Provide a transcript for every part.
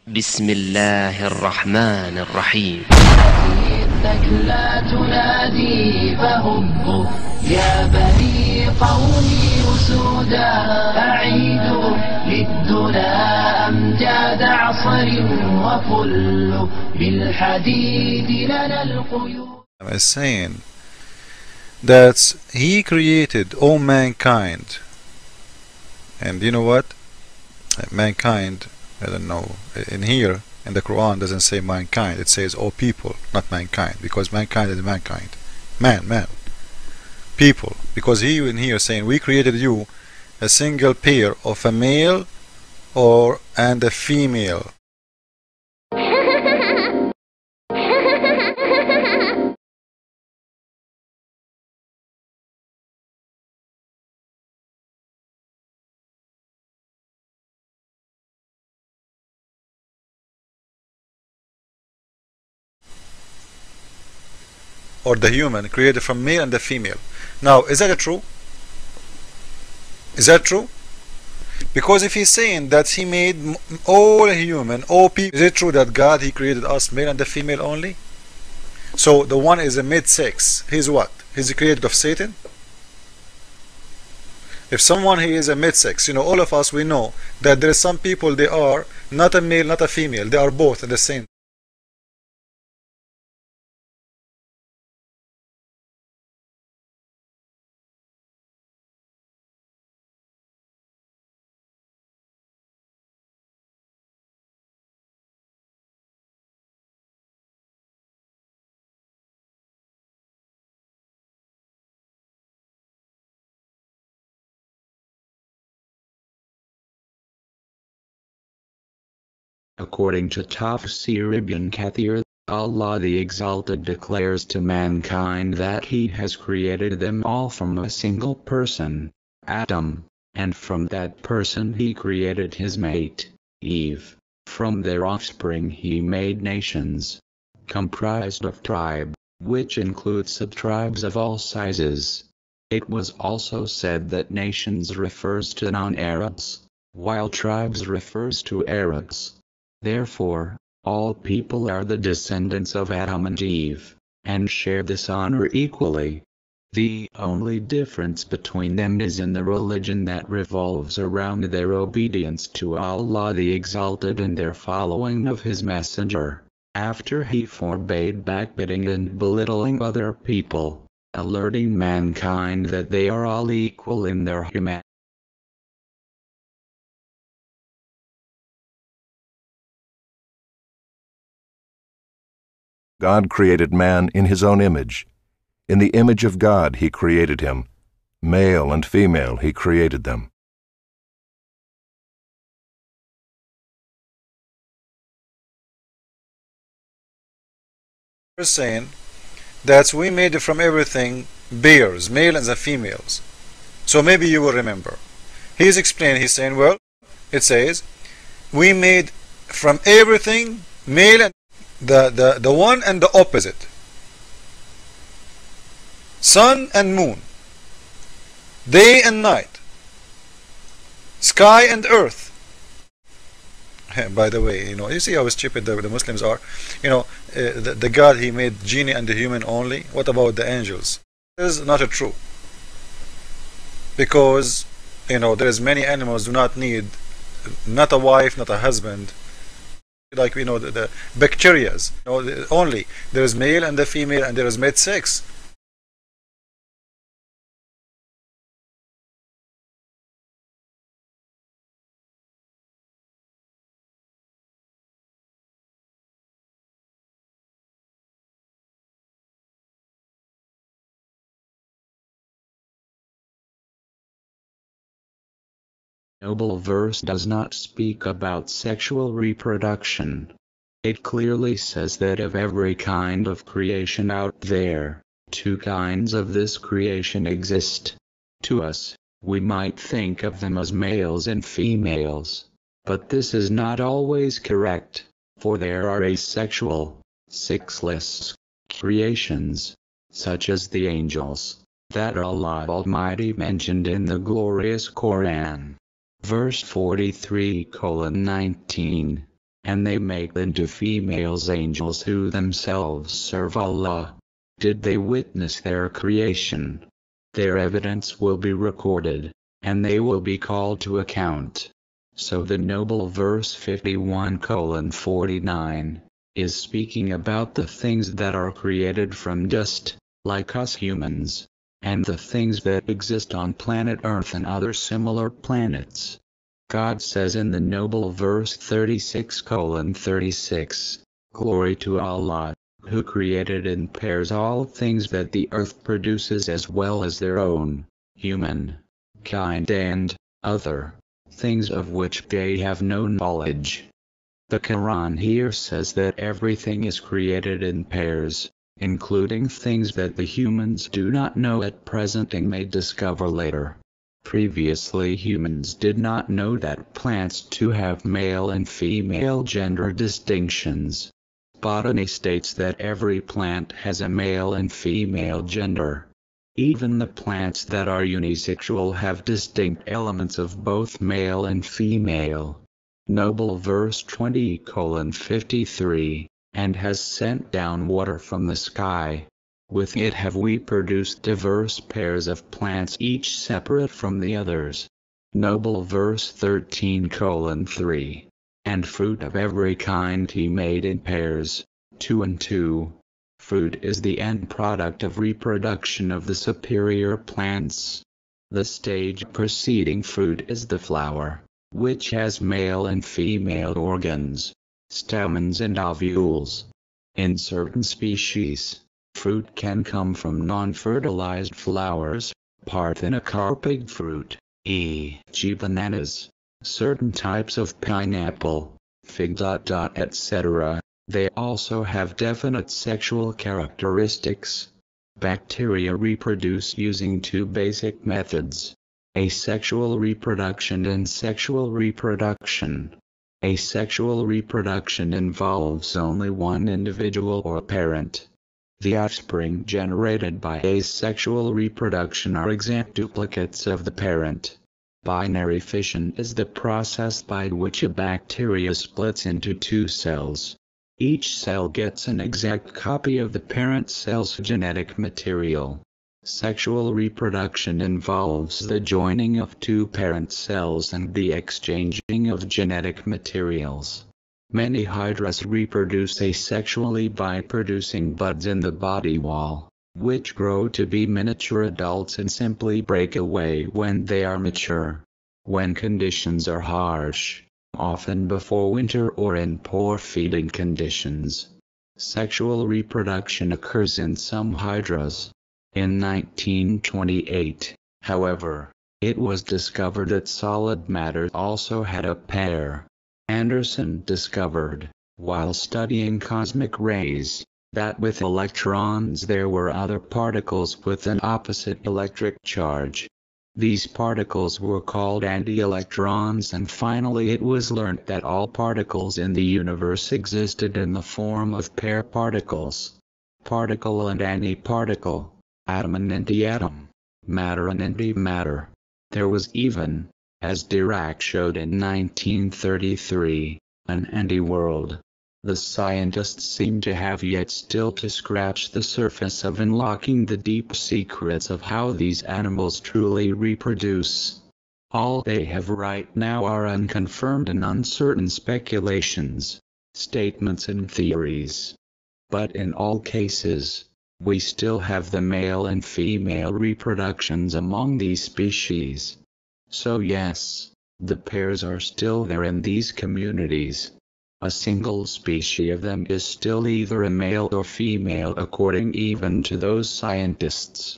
بسم الله الرحمن الرحيم. إنك لا تنادي فهبوا يا بني قومي أسودا أعيدوا للدنا أمجاد عصر وفلوا بالحديد لنا القيود. Is saying that he created all mankind, and you know what? Mankind, I don't know, in here in the Quran doesn't say mankind, it says all people, not mankind, because mankind is mankind, man, people, because he in here saying we created you a single pair of a male and a female. Or the human created from male and the female. Now, is that true? Is that true? Because if he's saying that he made all human, all people, is it true that God, he created us male and the female only? So the one is a mid-sex. He's what? He's the created of Satan? If someone he is a mid-sex, you know, all of us, we know that there are some people, they are not a male, not a female. They are both at the same. According to Tafsir Ibn Kathir, Allah the Exalted declares to mankind that He has created them all from a single person, Adam, and from that person He created his mate, Eve. From their offspring He made nations, comprised of tribe, which includes sub-tribes of all sizes. It was also said that nations refers to non-Arabs, while tribes refers to Arabs. Therefore, all people are the descendants of Adam and Eve, and share this honor equally. The only difference between them is in the religion that revolves around their obedience to Allah the Exalted and their following of His Messenger, after He forbade backbiting and belittling other people, alerting mankind that they are all equal in their humanity. God created man in His own image. In the image of God He created him. Male and female He created them. We're saying that we made it from everything bears, male and the females. So maybe you will remember. He's explaining, he's saying, well, it says, we made from everything male and the one and the opposite, sun and moon, day and night, sky and earth. By the way, you know, you see how stupid the Muslims are. You know, the God, he made genie and the human only. What about the angels? This is not true, because you know there is many animals do not need not a wife, not a husband. Like we know the bacterias, you know, only there is male and the female, and there is mid-sex. Noble verse does not speak about sexual reproduction. It clearly says that of every kind of creation out there, two kinds of this creation exist. To us, we might think of them as males and females, but this is not always correct, for there are asexual, sexless creations, such as the angels, that Allah Almighty mentioned in the glorious Quran. Verse 43:19, and they make into females angels who themselves serve Allah. Did they witness their creation? Their evidence will be recorded, and they will be called to account. So the noble verse 51:49 is speaking about the things that are created from dust, like us humans, and the things that exist on planet Earth and other similar planets. God says in the noble verse 36:36, Glory to Allah, who created in pairs all things that the earth produces as well as their own, human, kind and other things of which they have no knowledge. The Quran here says that everything is created in pairs, including things that the humans do not know at present and may discover later. Previously humans did not know that plants too have male and female gender distinctions. Botany states that every plant has a male and female gender. Even the plants that are unisexual have distinct elements of both male and female. Noble verse 20:53, and has sent down water from the sky. With it have we produced diverse pairs of plants each separate from the others. Noble verse 13:3. And fruit of every kind he made in pairs, 2 and 2. Fruit is the end product of reproduction of the superior plants. The stage preceding fruit is the flower, which has male and female organs, stamens and ovules. In certain species, fruit can come from non-fertilized flowers, parthenocarpic fruit, e.g. bananas, certain types of pineapple, fig. etc. They also have definite sexual characteristics. Bacteria reproduce using two basic methods: asexual reproduction and sexual reproduction. Asexual reproduction involves only one individual or parent. The offspring generated by asexual reproduction are exact duplicates of the parent. Binary fission is the process by which a bacteria splits into two cells. Each cell gets an exact copy of the parent cell's genetic material. Sexual reproduction involves the joining of two parent cells and the exchanging of genetic materials. Many hydras reproduce asexually by producing buds in the body wall, which grow to be miniature adults and simply break away when they are mature. When conditions are harsh, often before winter or in poor feeding conditions, sexual reproduction occurs in some hydras. In 1928, however, it was discovered that solid matter also had a pair. Anderson discovered, while studying cosmic rays, that with electrons there were other particles with an opposite electric charge. These particles were called anti-electrons, and finally it was learned that all particles in the universe existed in the form of pair particles: particle and antiparticle, atom and anti-atom, matter and antimatter. There was even, as Dirac showed in 1933, an anti-world. The scientists seem to have yet still to scratch the surface of unlocking the deep secrets of how these animals truly reproduce. All they have right now are unconfirmed and uncertain speculations, statements and theories. But in all cases, we still have the male and female reproductions among these species. So yes, the pairs are still there in these communities. A single species of them is still either a male or female according even to those scientists.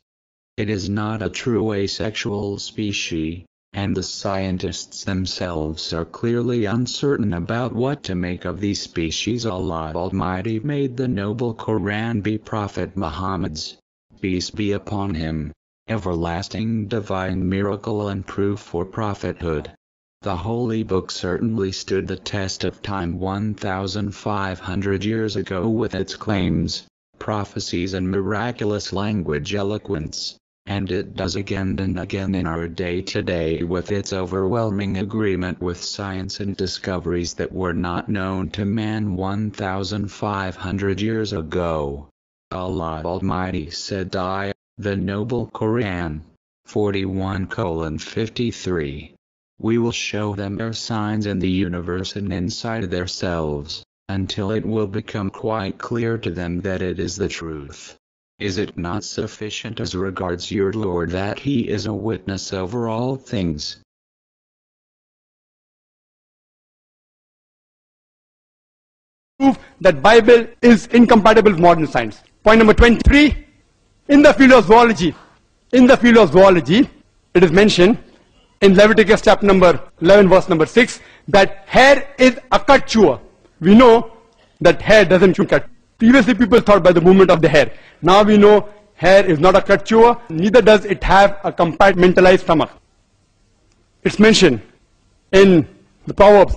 It is not a true asexual species, and the scientists themselves are clearly uncertain about what to make of these species. Allah Almighty made the noble Quran be Prophet Muhammad's, peace be upon him, everlasting divine miracle and proof for prophethood. The Holy Book certainly stood the test of time 1,500 years ago with its claims, prophecies and miraculous language eloquence, and it does again and again in our day-to-day with its overwhelming agreement with science and discoveries that were not known to man 1,500 years ago. Allah Almighty said, the Noble Quran, 41:53. We will show them their signs in the universe and inside themselves, until it will become quite clear to them that it is the truth. Is it not sufficient as regards your Lord that He is a witness over all things? Prove that Bible is incompatible with modern science. Point number 23, in the field of zoology, it is mentioned in Leviticus chapter number 11 verse number 6 that hair is a cut chewer. We know that hair doesn't chew cut. Previously people thought by the movement of the hair. Now we know hair is not a cut chewer, neither does it have a compartmentalized stomach. It's mentioned in the Proverbs